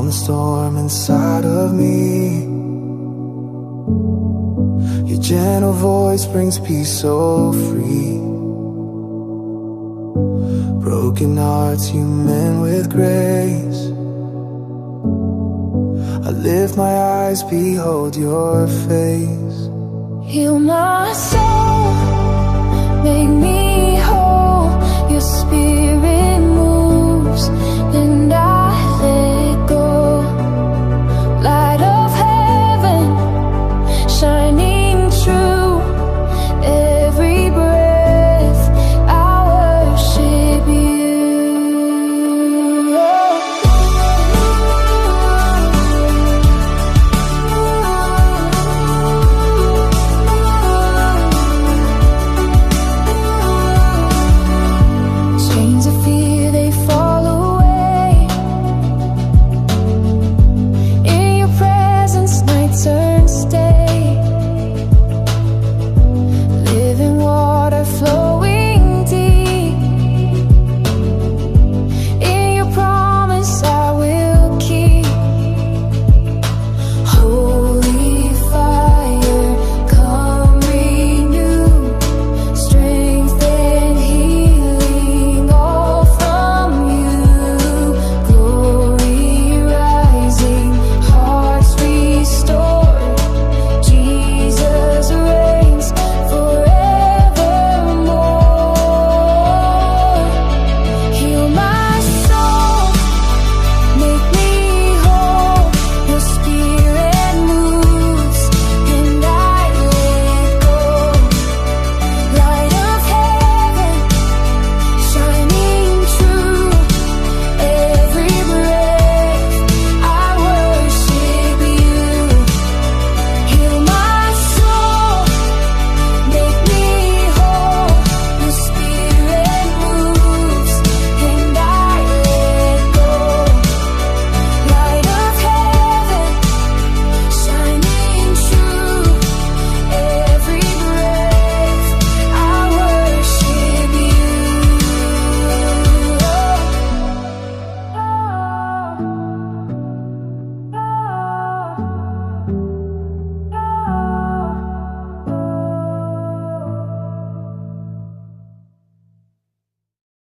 the storm inside of me. Your gentle voice brings peace so free. Broken hearts you mend with grace. I lift my eyes, behold your face. Heal my soul, make me whole. Your spirit moves